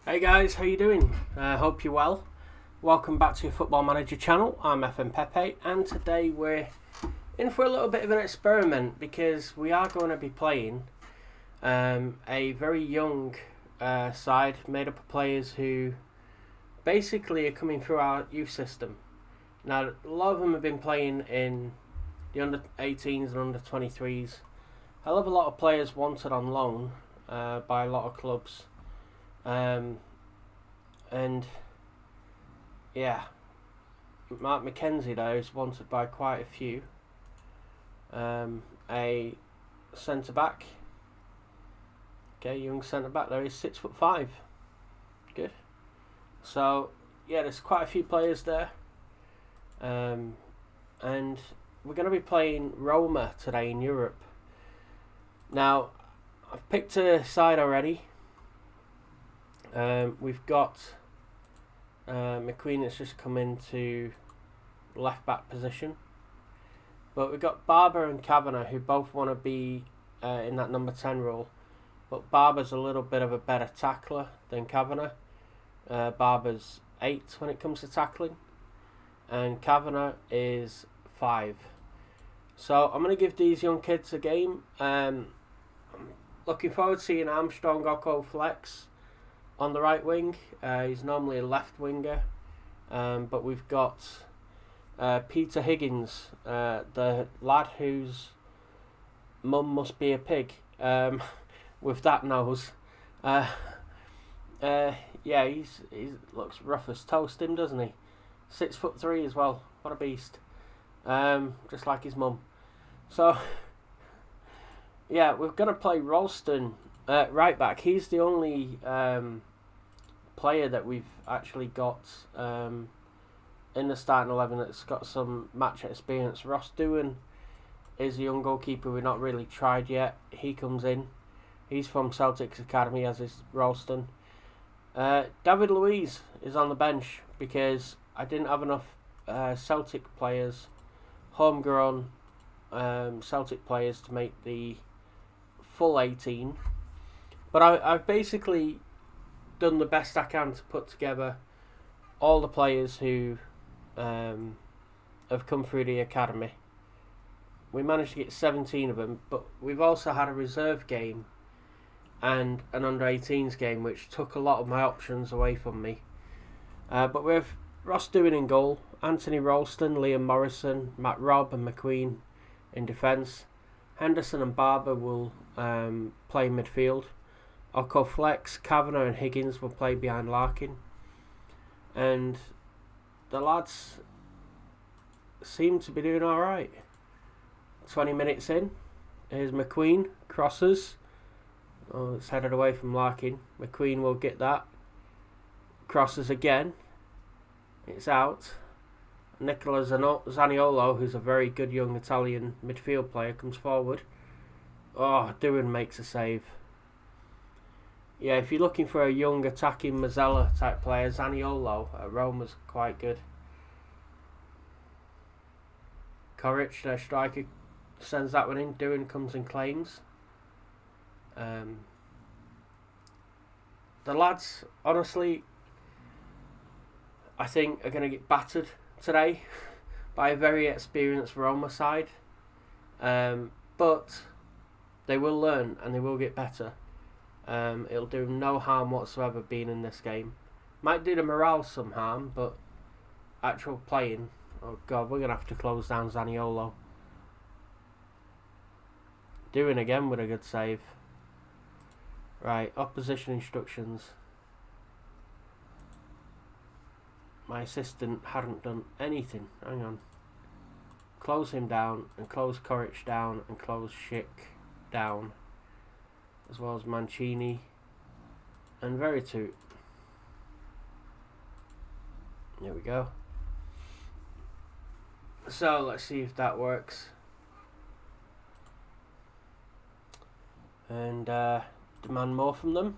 Hey guys, how you doing? Hope you're well. Welcome back to your Football Manager channel. I'm fmpepe, and today we're in for a little bit of an experiment because we are going to be playing a very young side made up of players who basically are coming through our youth system. Now, a lot of them have been playing in the under 18s and under 23s. I love a lot of players wanted on loan by a lot of clubs. And yeah, Mark McKenzie though is wanted by quite a few. A centre back, young centre back there is 6'5". Good. So yeah, there's quite a few players there. And we're going to be playing Roma today in Europe. Now, I've picked a side already. We've got McQueen that's just come into left back position, but we've got Barber and Kavanagh who both want to be in that number 10 role, but Barber's a little bit of a better tackler than Kavanagh. Barber's 8 when it comes to tackling, and Kavanagh is 5. So I'm going to give these young kids a game. I'm looking forward to seeing Armstrong Oko flex on the right wing. He's normally a left winger, but we've got Peter Higgins, the lad whose mum must be a pig, with that nose. Yeah, he looks rough as toast, him, doesn't he? 6'3" as well. What a beast. Just like his mum. So yeah, we're gonna play Ralston right back. He's the only player that we've actually got in the starting 11 that's got some match experience. Ross Doohan is a young goalkeeper we've not really tried yet. He comes in. He's from Celtic's academy, as is Ralston. David Luiz is on the bench because I didn't have enough Celtic players, homegrown Celtic players, to make the full 18. But I've basically done the best I can to put together all the players who have come through the academy. We managed to get 17 of them, but we've also had a reserve game and an under-18s game, which took a lot of my options away from me. But with Ross Doohan in goal, Anthony Ralston, Liam Morrison, Matt Robb and McQueen in defence. Henderson and Barber will play midfield. Oko flex, Kavanagh and Higgins will play behind Larkin. And the lads seem to be doing alright. 20 minutes in, here's McQueen, crosses. Oh, it's headed away from Larkin. McQueen will get that. Crosses again. It's out. Nicola Zaniolo, who's a very good young Italian midfield player, comes forward. Oh, Doohan makes a save. Yeah, if you're looking for a young attacking Mazzella type player, Zaniolo at Roma's quite good. Koric, their striker, sends that one in. Doohan comes and claims. The lads, honestly, I think are going to get battered today by a very experienced Roma side. But they will learn and they will get better. It'll do no harm whatsoever being in this game. Might do the morale some harm, but actual playing, oh god, we're going to have to close down Zaniolo. Doohan again with a good save. Right, opposition instructions. My assistant hadn't done anything. Hang on. Close him down and close Koric down and close Schick down, as well as Mancini and Veretout. There we go. So let's see if that works. And demand more from them.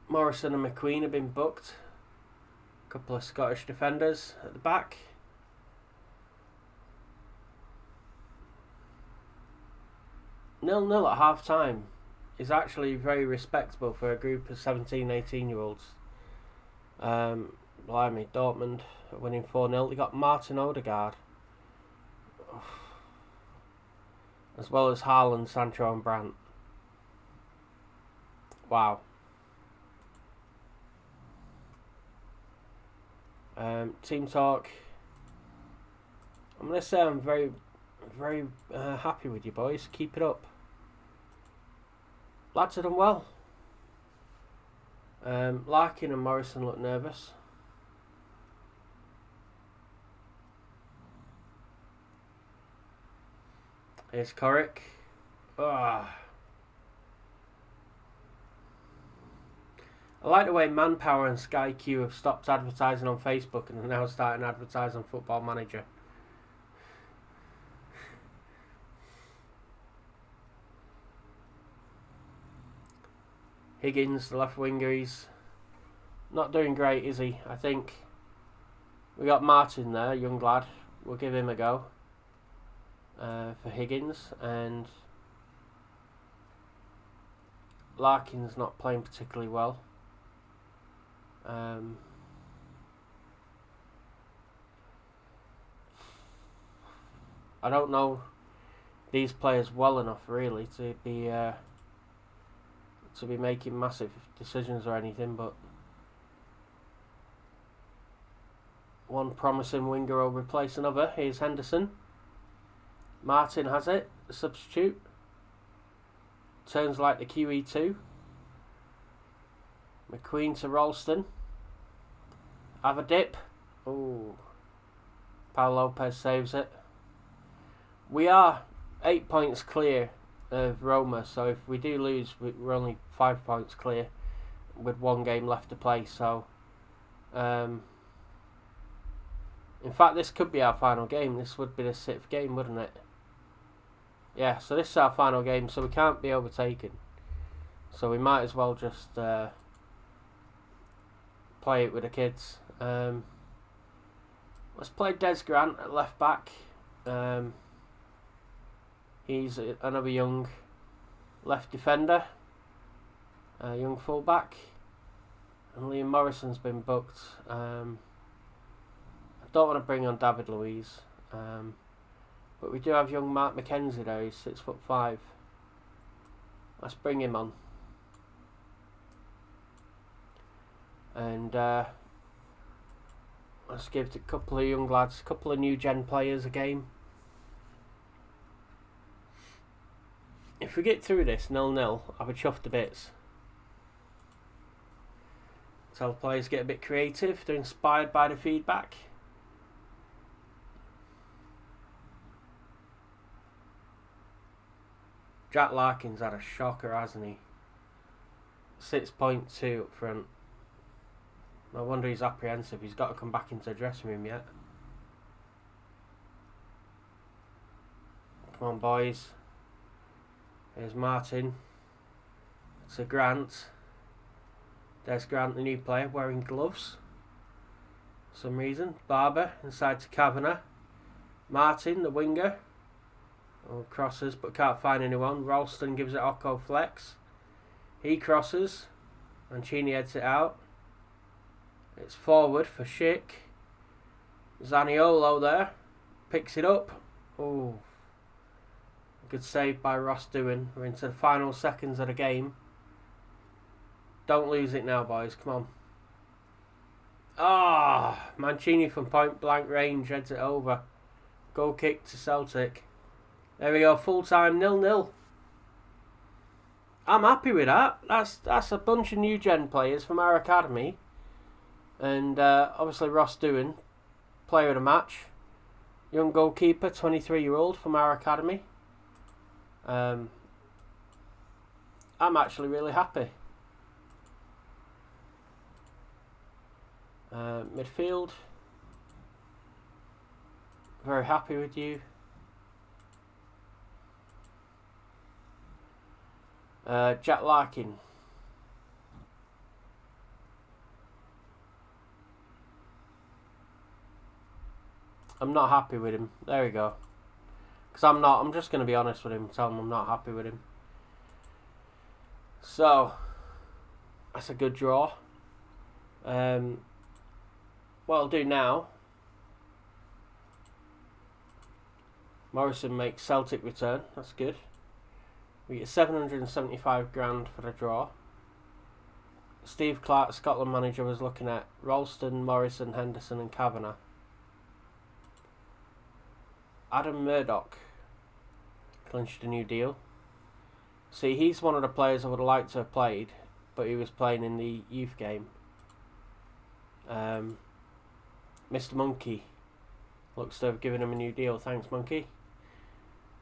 Morrison and McQueen have been booked. A couple of Scottish defenders at the back. 0-0 at half time. is actually very respectable for a group of 17, 18-year-olds. Blimey, Dortmund are winning 4-0. They got Martin Odegaard, as well as Haaland, Sancho and Brandt. Wow. Team talk. I'm going to say I'm very, very happy with you boys. Keep it up. Lads have done well. Larkin and Morrison look nervous. Here's Corrick. I like the way Manpower and Sky Q have stopped advertising on Facebook and are now starting to advertise on Football Manager. Higgins, the left winger, he's not doing great, is he? I think we got Martin there, young lad. We'll give him a go for Higgins. And Larkin's not playing particularly well. I don't know these players well enough really to be making massive decisions or anything, but one promising winger will replace another. Here's Henderson. Martin has it, the substitute. Turns like the QE2. McQueen to Ralston. Have a dip. Oh, Paul Lopez saves it. We are 8 points clear of Roma, so if we do lose, we're only 5 points clear with one game left to play. So, in fact, this could be our final game. This would be the 6th game, wouldn't it? Yeah, so this is our final game, so we can't be overtaken. So we might as well just play it with the kids. Let's play Des Grant at left back. He's another young left defender, young fullback, and Liam Morrison's been booked. I don't want to bring on David Luiz, but we do have young Mark McKenzie there. He's 6'5". Let's bring him on, and let's give a couple of young lads, a couple of new gen players a game. If we get through this 0-0, I'll be chuffed to bits. Tell the players get a bit creative. They're inspired by the feedback. Jack Larkin's had a shocker, hasn't he? 6.2 up front. No wonder he's apprehensive. He's got to come back into the dressing room yet. Come on, boys. Here's Martin. To Grant. There's Grant, the new player, wearing gloves. For some reason. Barber inside to Kavanagh. Martin, the winger. Oh, crosses, but can't find anyone. Ralston gives it Occo flex. He crosses. Mancini heads it out. It's forward for Schick. Zaniolo there. Picks it up. Oh. Good save by Ross Doohan. We're into the final seconds of the game. Don't lose it now, boys. Come on. Mancini from point blank range heads it over. Goal kick to Celtic. There we go. Full time 0-0. I'm happy with that. That's a bunch of new gen players from our academy. And obviously Ross Doohan, player of the match. Young goalkeeper, 23-year-old from our academy. I'm actually really happy. Midfield, very happy with you. Jack Larkin. I'm not happy with him. There we go. Because I'm just going to be honest with him. Tell him I'm not happy with him. So that's a good draw. What I'll do now, Morrison makes Celtic return. That's good. We get 775 grand for the draw. Steve Clark, Scotland manager, was looking at Ralston, Morrison, Henderson and Kavanagh. Adam Murdoch clinched a new deal. See, he's one of the players I would have liked to have played, but he was playing in the youth game. Mr. Monkey looks to have given him a new deal. Thanks, Monkey.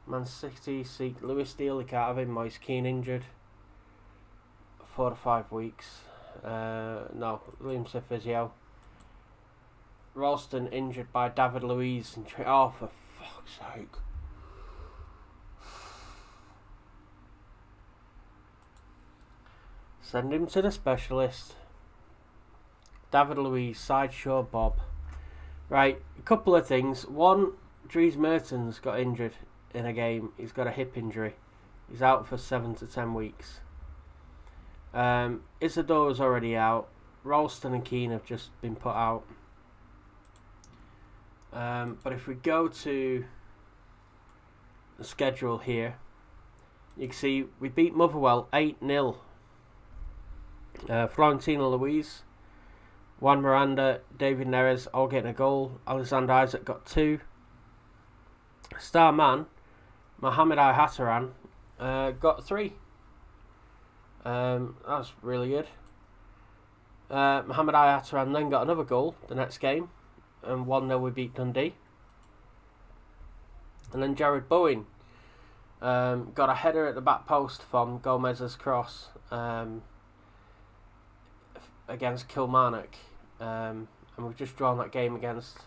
Man City seek Lewis deal. They can't have him. Moise Keane injured. 4 to 5 weeks. No, Liam Smith physio. Ralston injured by David Luiz. Oh, for fuck's sake. Send him to the specialist. David Luiz, Sideshow Bob. Right, a couple of things. One, Dries Mertens got injured in a game. He's got a hip injury. He's out for 7 to 10 weeks. Isadore's already out. Ralston and Keane have just been put out. But if we go to the schedule here, you can see we beat Motherwell 8-0. Florentino Luis, Juan Miranda, David Neres all getting a goal. Alexander Isaac got 2. Star man, Mohamed Hataran, got 3. That's really good. Mohamed Hataran then got another goal the next game, and 1-0 we beat Dundee. And then Jared Bowen got a header at the back post from Gomez's cross against Kilmarnock, and we've just drawn that game against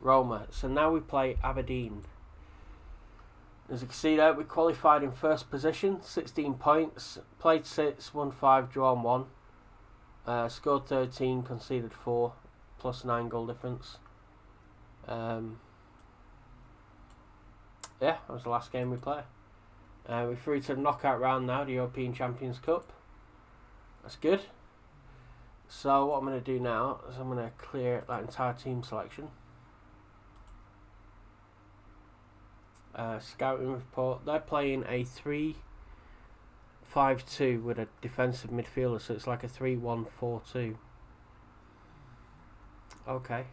Roma. So now we play Aberdeen. As you can see there, we qualified in first position, 16 points, played 6, won 5, drawn 1, scored 13, conceded 4, plus 9 goal difference. Yeah, that was the last game we played. We're through to the knockout round now, the European Champions Cup. That's good. So what I'm going to do now is I'm going to clear that entire team selection. Scouting report. They're playing a 3-5-2 with a defensive midfielder, so it's like a 3-1-4-2. Okay.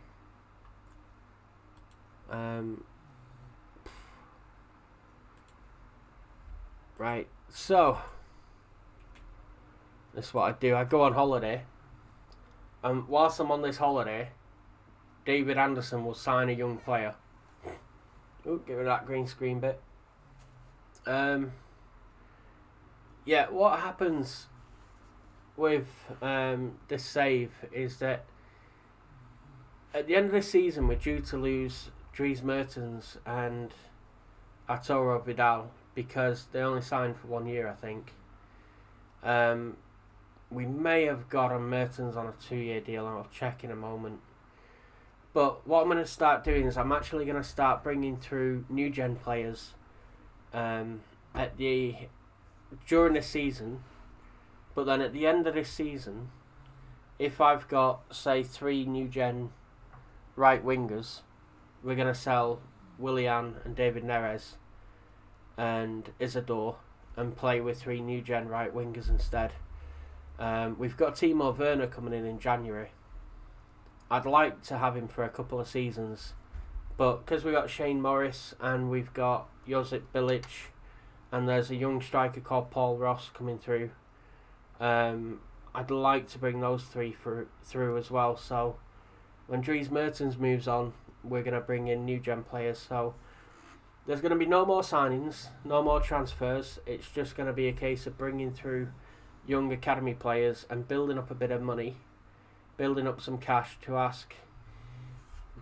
Right, so this is what I do. I go on holiday, and whilst I'm on this holiday, David Anderson will sign a young player. Oh, get rid of that green screen bit. Yeah, what happens with this save is that at the end of the season we're due to lose Dries Mertens and Arturo Vidal because they only signed for 1 year, I think. We may have got on Mertens on a 2-year deal, and I'll check in a moment. But what I'm going to start doing is I'm actually going to start bringing through new gen players during the season. But then at the end of this season, if I've got, say, 3 new gen right wingers, we're going to sell Willian and David Neres and Isidore and play with 3 new gen right wingers instead. We've got Timo Werner coming in January. I'd like to have him for a couple of seasons, but because we've got Shane Morris and we've got Josip Bilic and there's a young striker called Paul Ross coming through, I'd like to bring those 3 through as well. So when Dries Mertens moves on, we're going to bring in new gen players. So there's going to be no more signings, no more transfers. It's just going to be a case of bringing through young academy players and building up a bit of money, building up some cash to ask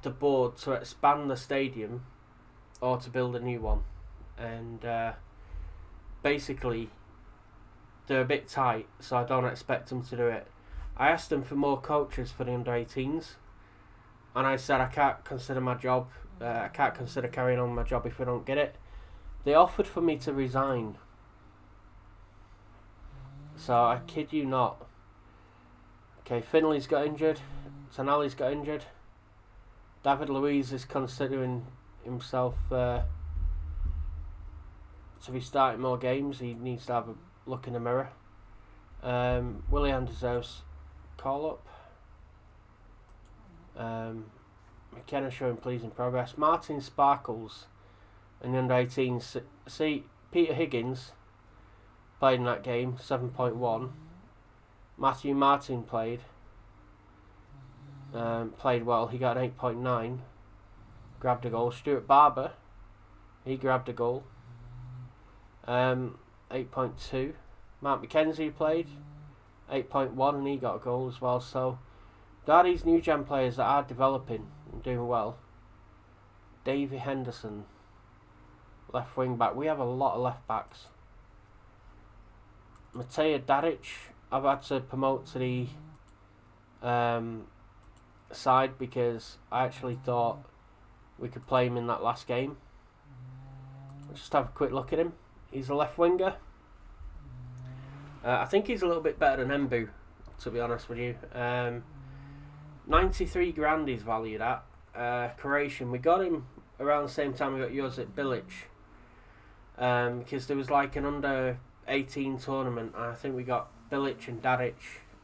the board to expand the stadium or to build a new one. And basically they're a bit tight, so I don't expect them to do it. I asked them for more coaches for the under-18s, and I said I can't consider my job, I can't consider carrying on my job if we don't get it. They offered for me to resign. So I kid you not. Okay, Finley's got injured. Tonali's got injured. David Luiz is considering himself to be starting more games. He needs to have a look in the mirror. Willian deserves call up. McKenna showing pleasing progress. Martin Sparkles in the under-18s. See, Peter Higgins played in that game, 7.1. Matthew Martin played well. He got an 8.9. Grabbed a goal. Stuart Barber, he grabbed a goal. 8.2. Mark McKenzie played 8.1 and he got a goal as well. So there are these new gen players that are developing and doing well. Davy Henderson, left wing back. We have a lot of left backs. Matej Daric, I've had to promote to the side because I actually thought we could play him in that last game. Let's just have a quick look at him. He's a left winger. I think he's a little bit better than Mbu, to be honest with you. 93 grand he's valued at. Croatian. We got him around the same time we got Josip Bilic. Because there was like an under 18 tournament and I think we got Bilic and Daric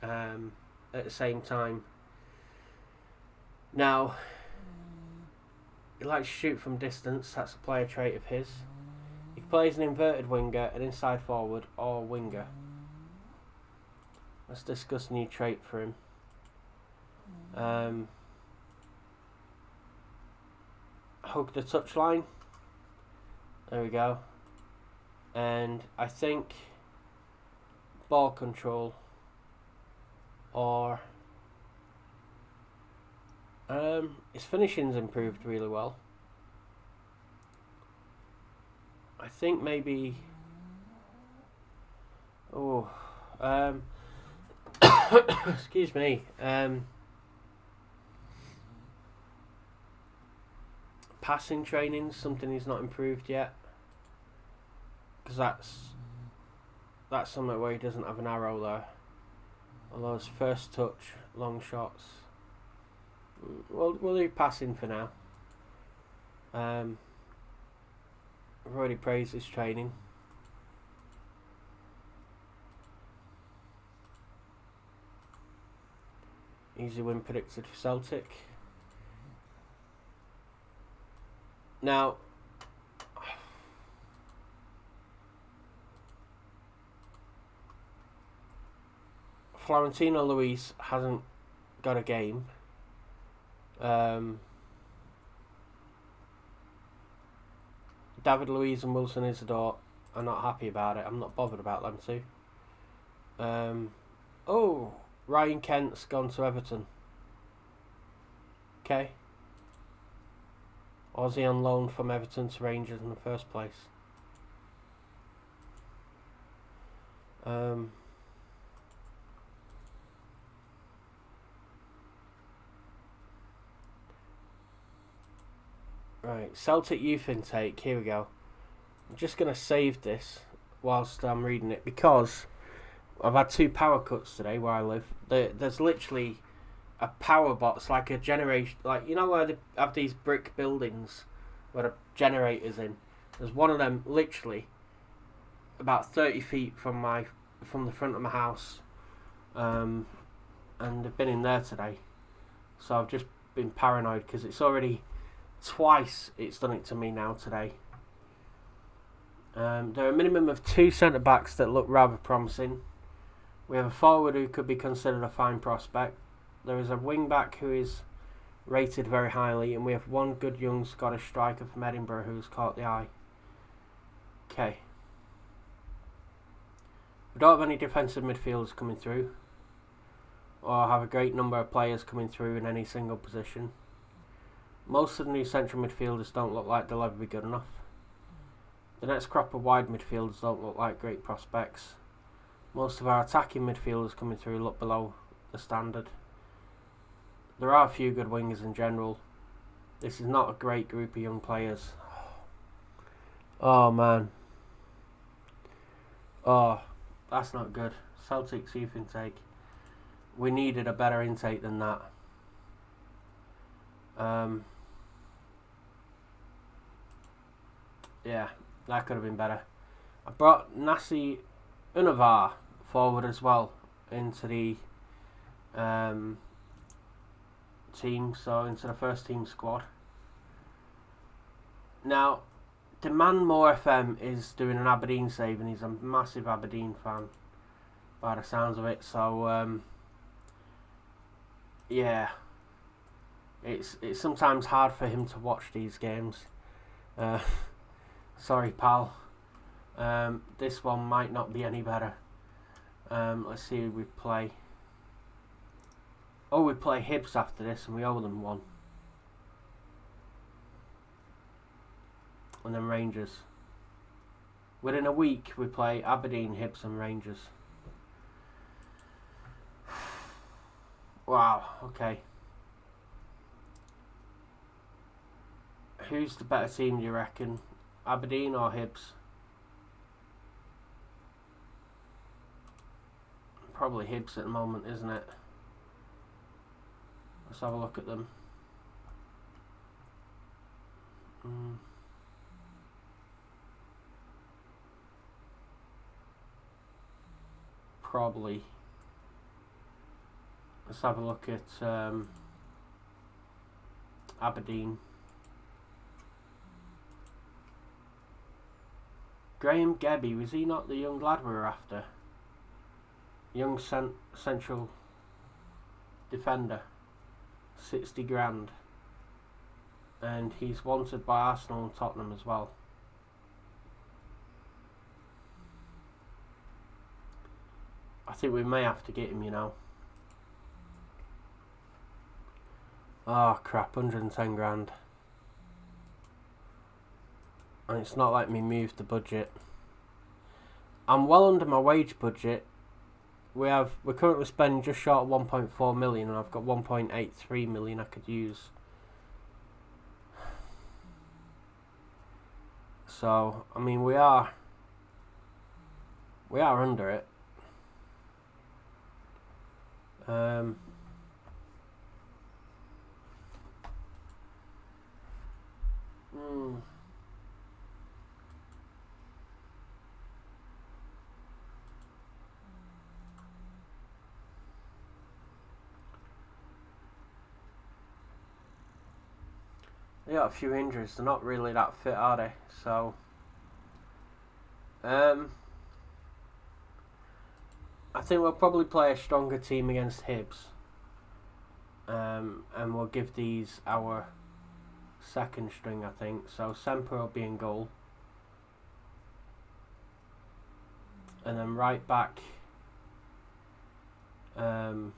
at the same time. Now, he likes to shoot from distance. That's a player trait of his. He plays an inverted winger, an inside forward or winger. Let's discuss a new trait for him. Hug the touchline. There we go. And I think ball control or his finishing's improved really well. I think maybe excuse me. Passing training, something he's not improved yet. Because that's something where he doesn't have an arrow there. Although his first touch, long shots. We'll do passing for now. I've already praised his training. Easy win predicted for Celtic. Now, Florentino Luis hasn't got a game. David Luiz and Wilson Isidore are not happy about it. I'm not bothered about them two. Ryan Kent's gone to Everton. Okay. Or was he on loan from Everton to Rangers in the first place? Right, Celtic youth intake, here we go. I'm just going to save this whilst I'm reading it because I've had 2 power cuts today where I live. There's literally a power box, like a generation, like you know where they have these brick buildings where the generator's in. There's one of them literally about 30 feet from the front of my house, and they've been in there today. So I've just been paranoid because it's already twice it's done it to me now today. There are a minimum of 2 centre backs that look rather promising. We have a forward who could be considered a fine prospect. There is a wing back who is rated very highly, and we have one good young Scottish striker from Edinburgh who's caught the eye. Okay. We don't have any defensive midfielders coming through, or have a great number of players coming through in any single position. Most of the new central midfielders don't look like they'll ever be good enough. The next crop of wide midfielders don't look like great prospects. Most of our attacking midfielders coming through look below the standard. There are a few good wingers in general. This is not a great group of young players. Oh man. Oh, That's not good. Celtic's youth intake. We needed a better intake than that. Yeah, that could have been better. I brought Nasi Unavar forward as well into the team, so into the first team squad. Now, Demand More FM is doing an Aberdeen save, and he's a massive Aberdeen fan by the sounds of it. So yeah, it's sometimes hard for him to watch these games. Sorry, pal. This one might not be any better. Let's see who we play. Oh, we play Hibs after this, and we owe them one. And then Rangers. Within a week, we play Aberdeen, Hibs, and Rangers. Wow. Okay. Who's the better team, do you reckon? Aberdeen or Hibs? Probably Hibs at the moment, isn't it? Let's have a look at them. Probably. Let's have a look at Aberdeen. Graham Gebby, was he not the young lad we were after? Young central defender. 60 grand. And he's wanted by Arsenal and Tottenham as well. I think we may have to get him, you know. Oh crap, 110 grand. And it's not like me moved the budget. I'm well under my wage budget. We're currently spending just short of 1.4 million, and I've got 1.83 million I could use. So I mean, we are under it. They got a few injuries. They're not really that fit, are they? So, I think we'll probably play a stronger team against Hibs. And we'll give these our second string, I think. So Semper will be in goal. And then right back, hang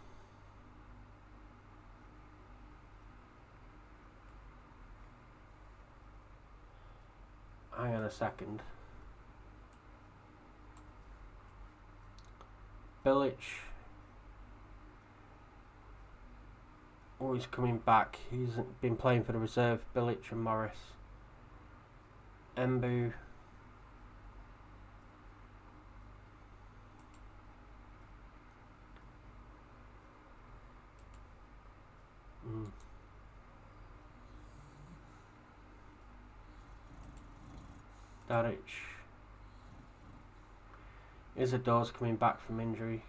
on a second. Bilic. Oh, he's coming back. He's been playing for the reserve. Bilic and Morris. Embu. Daric. Isadore's coming back from injury.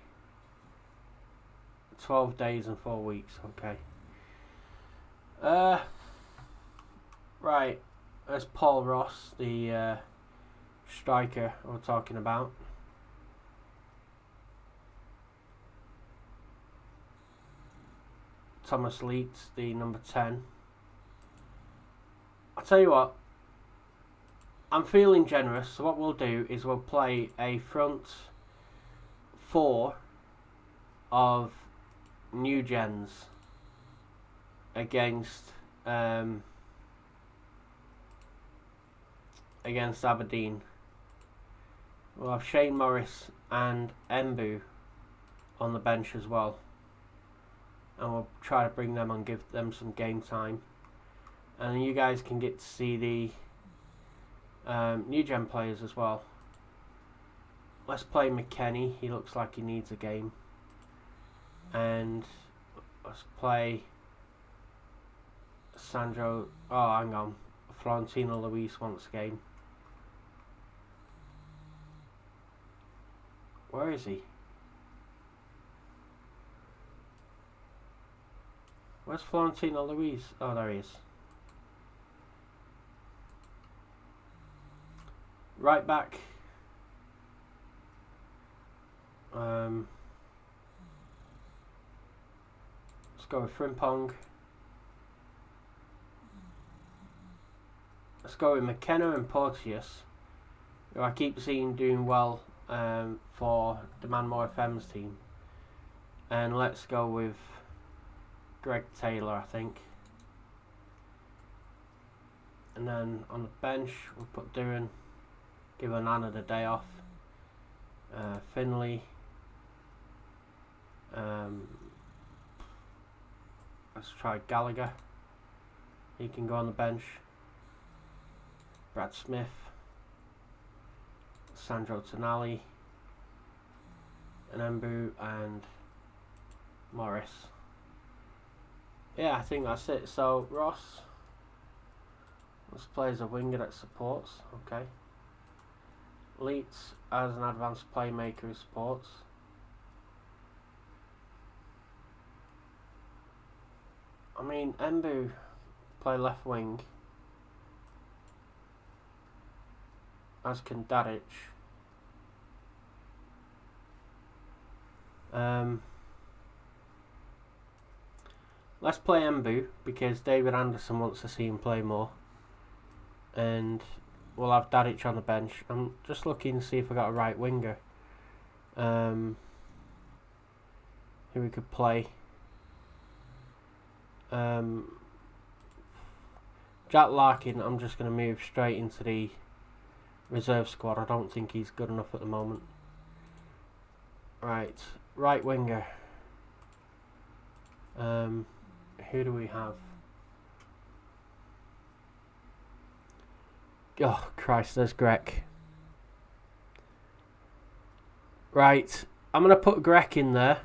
12 days and 4 weeks. Okay. Right. There's Paul Ross, the striker we're talking about. Thomas Leeds, the number 10. I'll tell you what. I'm feeling generous, so what we'll do is we'll play a front four of new gens against Aberdeen. We'll have Shane Morris and Embu on the bench as well, and we'll try to bring them and give them some game time, and you guys can get to see the new gen players as well. let's play McKennie. He looks like he needs a game. And let's play Sandro. Oh, hang on. Florentino Luis wants a game. Where is he? Where's Florentino Luis? Oh, there he is. Right back. Let's go with Frimpong. Let's go with McKenna and Porteous, who I keep seeing doing well for the Man More FM's team. And let's go with Greg Taylor, I think. And then on the bench, we'll put Duran, give Onana the day off. Finley. Let's try Gallagher. He can go on the bench. Brad Smith. Sandro Tonali. Embu and Morris. Yeah, I think that's it. So Ross, let's play as a winger that supports. Okay. Leeds as an advanced playmaker who supports. I mean, Embu play left wing, as can Dadic. Let's play Embu because David Anderson wants to see him play more, and we'll have Dadic on the bench. I'm just looking to see if I got a right winger who we could play. Jack Larkin, I'm just going to move straight into the reserve squad. I don't think he's good enough at the moment. Right winger. Who do we have? Oh Christ, there's Greg. Right, I'm going to put Greg in there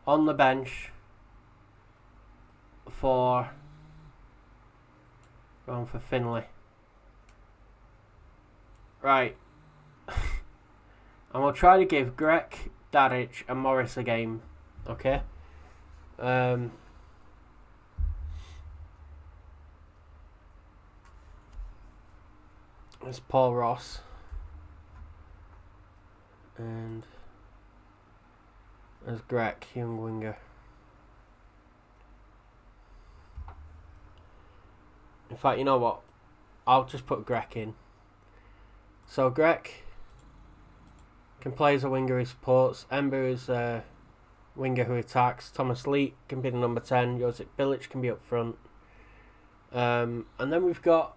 on the bench for going for Finley. Right. And we'll try to give Greg, Dadic and Morris a game. Okay? There's Paul Ross. And there's Greg, young winger. In fact, you know what? I'll just put Greg in. So Greg can play as a winger who supports. Embu is a winger who attacks. Thomas Lee can be the number 10. Josip Bilic can be up front. And then we've got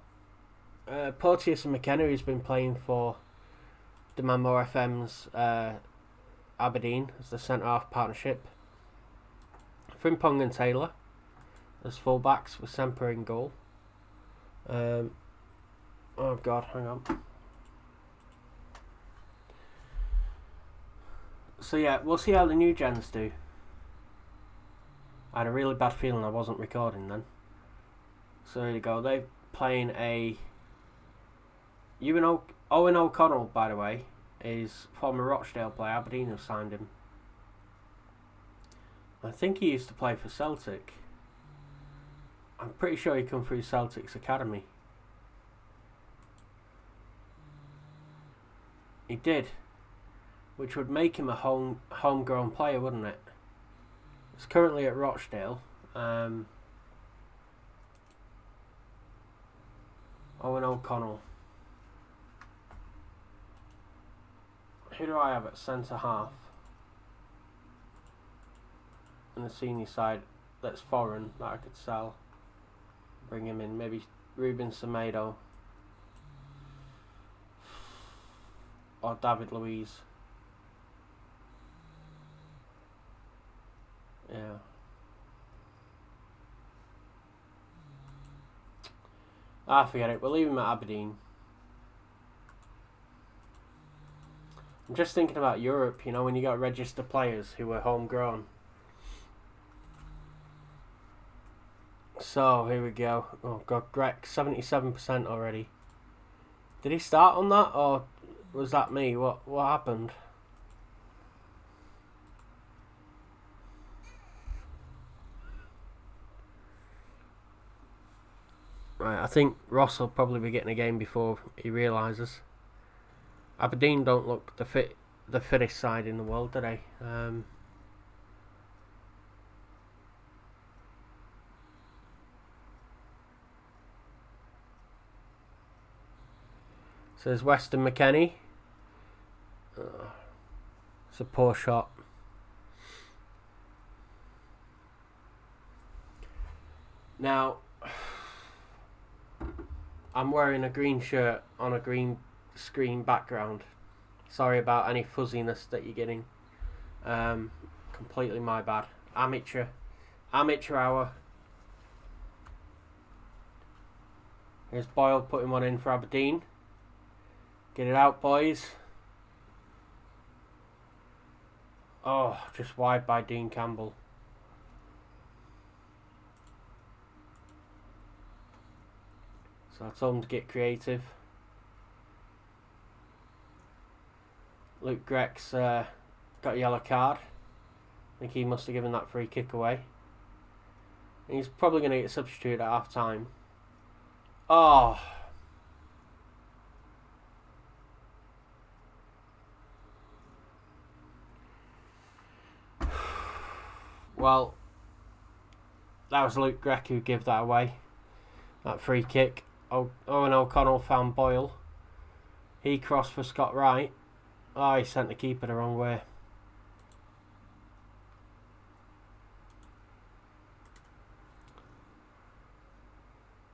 Porteous and McKenna, who's been playing for the Man More FM's Aberdeen as the centre-half partnership. Frimpong and Taylor as full-backs with Semper in goal. Oh God, hang on. So yeah, we'll see how the new gens do. I had a really bad feeling I wasn't recording then. So there you go. They're playing a Owen O'Connell, by the way, is former Rochdale player. Aberdeen have signed him. I think he used to play for Celtic. I'm pretty sure he come through Celtic's academy. He did, which would make him a homegrown player, wouldn't it? He's currently at Rochdale. Owen O'Connell. Who do I have at centre half? On the senior side, that's foreign that I could sell. Bring him in. Maybe Ruben Semedo. Or David Luiz. Yeah. Forget it. We'll leave him at Aberdeen. I'm just thinking about Europe, you know, when you got register players who were homegrown. So, here we go. Oh, God, Greg, 77% already. Did he start on that, or was that me? What happened? Right, I think Ross will probably be getting a game before he realises. Aberdeen don't look the fittest side in the world, do they? So there's Weston McKennie. It's a poor shot. Now, I'm wearing a green shirt on a green screen background. Sorry about any fuzziness that you're getting. Completely my bad. Amateur hour. Here's Boyle putting one in for Aberdeen. Get it out, boys. Oh, just wide by Dean Campbell. So I told him to get creative. Luke Greg's got a yellow card. I think he must have given that free kick away. And he's probably going to get substituted at half time. Oh. Well, that was Luke Greg who gave that away. That free kick. Owen O'Connell found Boyle. He crossed for Scott Wright. Oh, he sent the keeper the wrong way.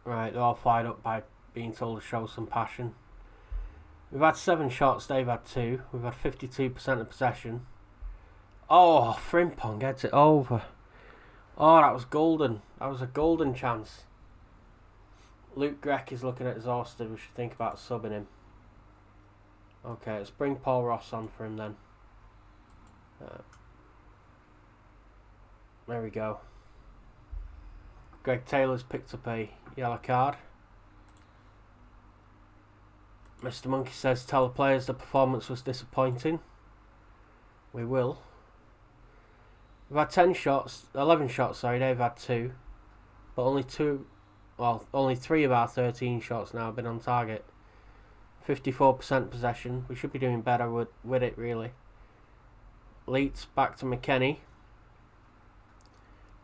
Right, they're all fired up by being told to show some passion. We've had 7 shots, they've had 2. We've had 52% of possession. Oh, Frimpong gets it over. Oh, that was golden. That was a golden chance. Luke Greg is looking exhausted. We should think about subbing him. Okay, let's bring Paul Ross on for him then. There we go. Greg Taylor's picked up a yellow card. Mr. Monkey says, tell the players the performance was disappointing. We will. We've had 11 shots, sorry, they've had 2. But only 3 of our 13 shots now have been on target. 54% possession. We should be doing better with it, really. Leeds back to McKennie.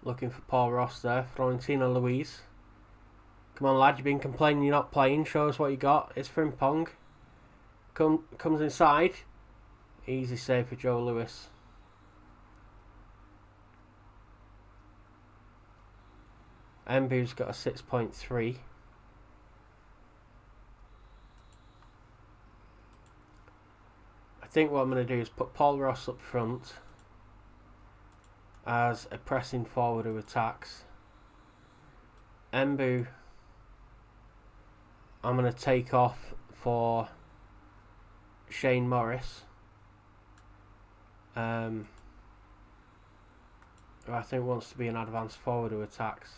Looking for Paul Ross there. Florentino Luis. Come on, lad, you've been complaining you're not playing. Show us what you got. It's Frimpong. Comes inside. Easy save for Joe Lewis. Embu's got a 6.3. I think what I'm going to do is put Paul Ross up front as a pressing forward who attacks. Embu I'm going to take off for Shane Morris. Who I think wants to be an advanced forward who attacks.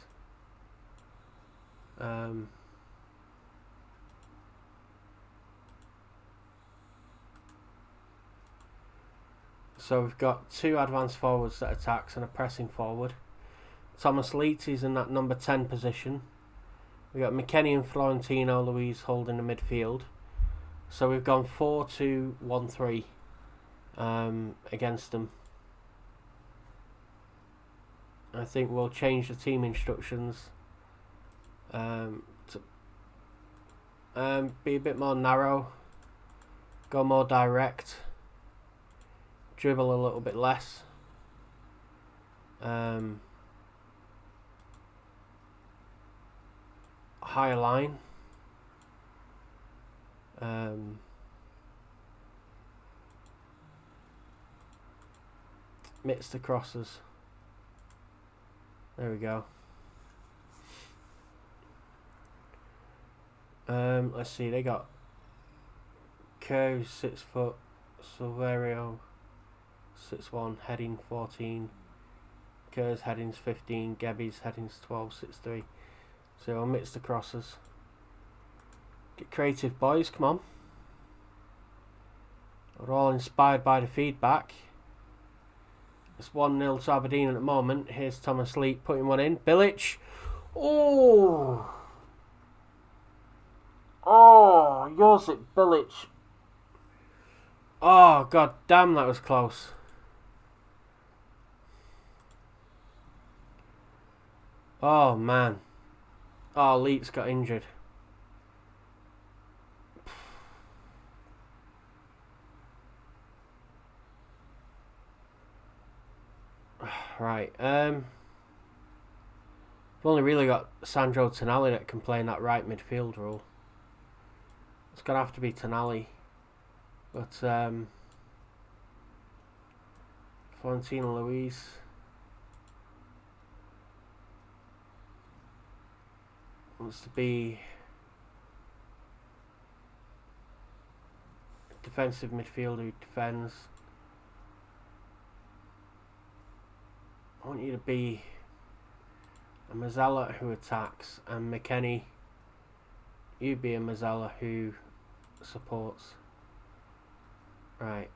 So we've got 2 advanced forwards that attacks and a pressing forward. Thomas Leeds is in that number 10 position. We've got McKennie and Florentino Luis holding the midfield. So we've gone 4-2-1-3 against them. I think we'll change the team instructions to be a bit more narrow, go more direct, dribble a little bit less. Higher line. Mix the crosses. There we go. Let's see, they got Kerr 6 foot, Silverio 6-1, heading 14. Kerr's headings 15, Gebby's headings 12, 6-3. So I'll mix the crosses. Get creative, boys, come on. We're all inspired by the feedback. It's 1-0 to Aberdeen at the moment. Here's Thomas Lee putting one in. Bilic. Oh! Oh, Josip Bilic. Oh, god damn, that was close. Oh, man. Oh, Leeds got injured. Right, I've only really got Sandro Tonali that can play in that right midfield role. It's going to have to be Tonali. But, Florentino Luis. Wants to be a defensive midfielder who defends. I want you to be a Mazzella who attacks, and McKennie, you be a Mazzella who supports. Right,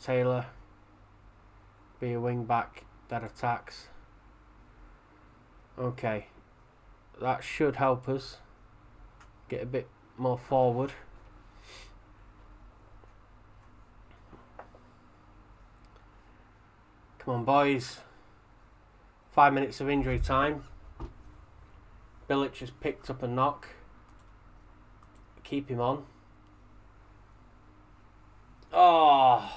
Taylor, be a wing back that attacks. Okay, that should help us get a bit more forward. Come on, boys. 5 minutes of injury time. Bilic has picked up a knock. Keep him on. Oh!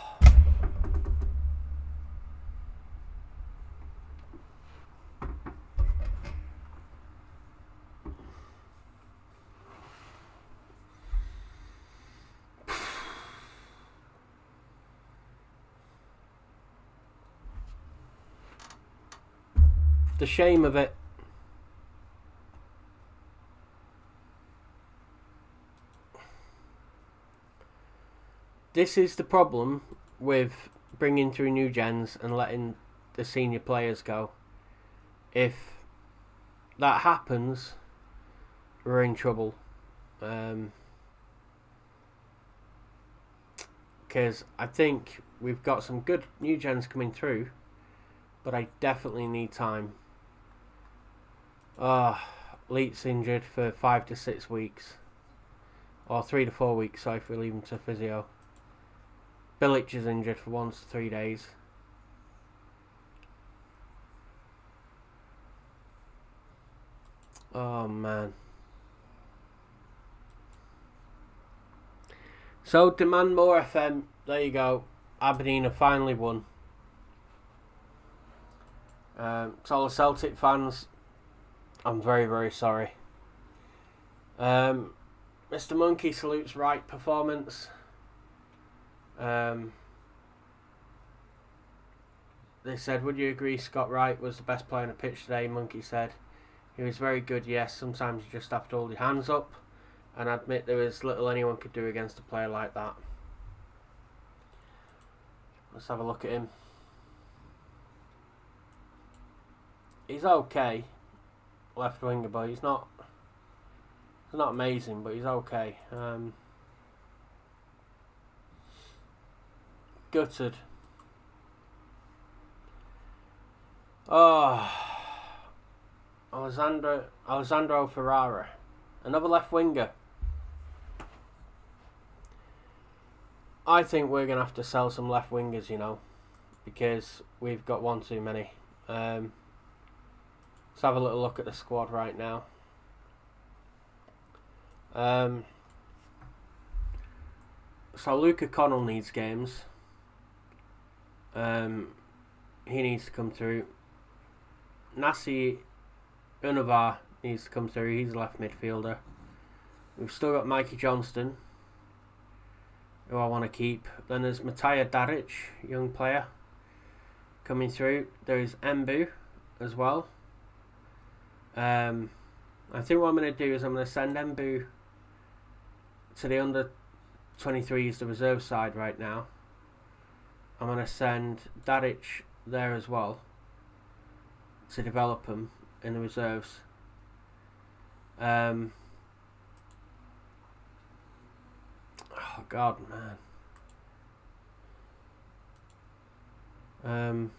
The shame of it. This is the problem with bringing through new gens and letting the senior players go. If that happens, we're in trouble. Because I think we've got some good new gens coming through, but I definitely need time. Leeds injured for 5 to 6 weeks. Or 3 to 4 weeks, sorry, if we leave him to physio. Bilic is injured for 1 to 3 days. Oh, man. So, demand more FM. There you go. Aberdeen have finally won. To all the Celtic fans, I'm very, very sorry. Mr. Monkey salutes right performance. They said, would you agree Scott Wright was the best player on the pitch today? Monkey said, he was very good, yes. Sometimes you just have to hold your hands up and admit there was little anyone could do against a player like that. Let's have a look at him. He's okay, left winger, but he's not amazing, but he's okay. Gutted. Oh, Alessandro Ferrara, another left winger. I think we're gonna have to sell some left wingers, you know, because we've got one too many. Let's have a little look at the squad right now. So Luca Connell needs games. He needs to come through. Nasi Unavar needs to come through. He's a left midfielder. We've still got Mikey Johnston, who I want to keep. Then there's Matija Daric, young player, coming through. There is Mbu as well. I think what I'm going to do is I'm going to send Mbu to the under 23s, the reserve side right now. I'm going to send Dadic there as well to develop him in the reserves. Oh God, man.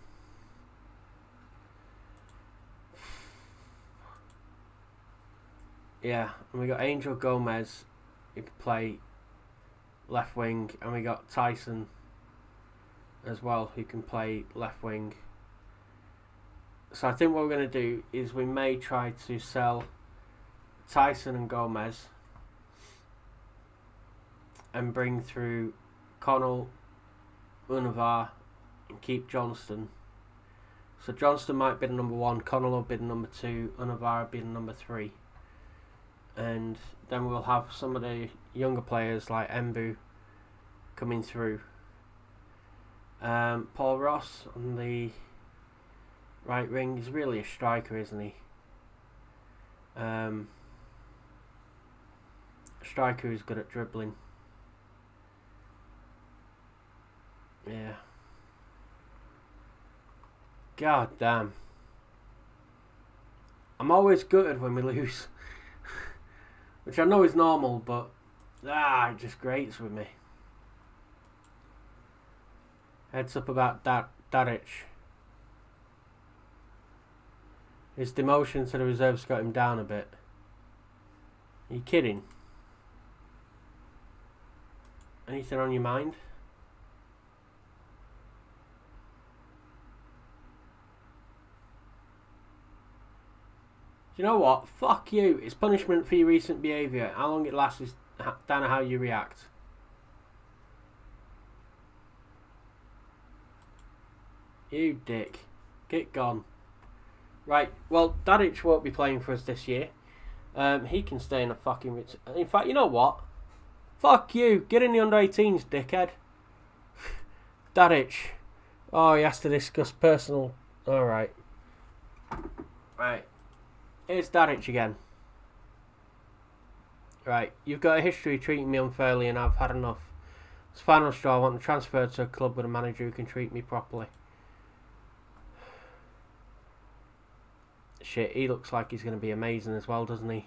Yeah, and we got Angel Gomez, who could play left wing, and we got Tyson as well, who can play left wing. So I think what we're going to do is we may try to sell Tyson and Gomez and bring through Connell, Unavar, and keep Johnston. So Johnston might be the number 1, Connell will be the number 2, Unavar will be the number 3. And then we'll have some of the younger players like Embu coming through. Paul Ross on the right wing is really a striker, isn't he? A striker who's good at dribbling. Yeah. God damn. I'm always gutted when we lose. Which I know is normal, but it just grates with me. Heads up about Dadic. His demotion to the reserves got him down a bit. Are you kidding? Anything on your mind? You know what? Fuck you. It's punishment for your recent behaviour. How long it lasts is down to how you react. You dick. Get gone. Right, well, Dadic won't be playing for us this year. He can stay in a fucking... In fact, you know what? Fuck you. Get in the under-18s, dickhead. Dadic. Oh, he has to discuss personal... Alright. Right. Here's Dadic again. Right, you've got a history of treating me unfairly and I've had enough. It's final straw. I want to transfer to a club with a manager who can treat me properly. Shit, he looks like he's going to be amazing as well, doesn't he?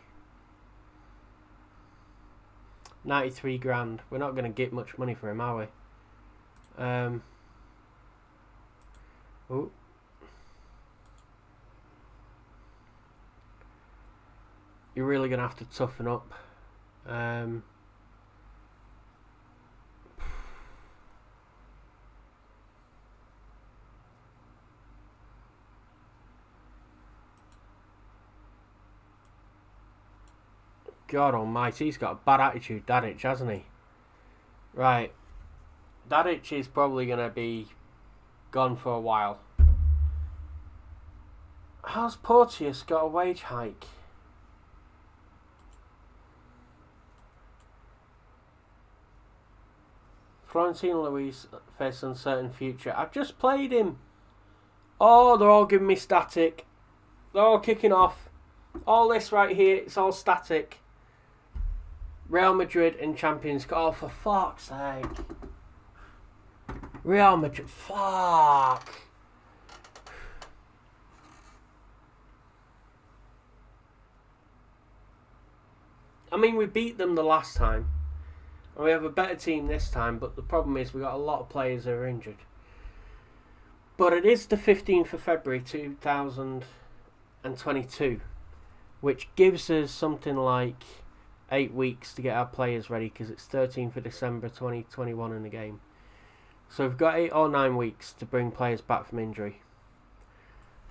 93 grand. We're not going to get much money for him, are we? Oh. You're really going to have to toughen up. God almighty, he's got a bad attitude, Dadic, hasn't he? Right. Dadic is probably going to be gone for a while. How's Porteous got a wage hike? Florentino Luis face uncertain future. I've just played him. Oh, they're all giving me static. They're all kicking off. All this right here, it's all static. Real Madrid and Champions. Oh, for fuck's sake. Real Madrid. Fuck. I mean, we beat them the last time. And we have a better team this time, but the problem is we got a lot of players who are injured. But it is the 15th of February 2022, which gives us something like 8 weeks to get our players ready, because it's 13th of December 2021 in the game. So we've got 8 or 9 weeks to bring players back from injury.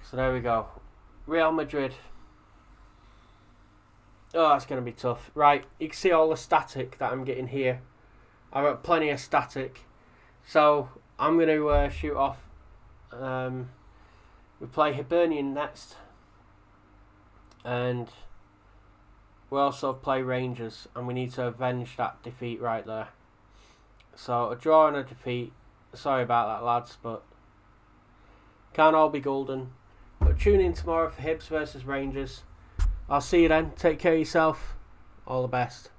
So there we go. Real Madrid. Oh, that's going to be tough. Right, you can see all the static that I'm getting here. I've got plenty of static. So, I'm going to shoot off. We play Hibernian next. And we also play Rangers. And we need to avenge that defeat right there. So, a draw and a defeat. Sorry about that, lads, but can't all be golden. But tune in tomorrow for Hibs versus Rangers. I'll see you then. Take care of yourself. All the best.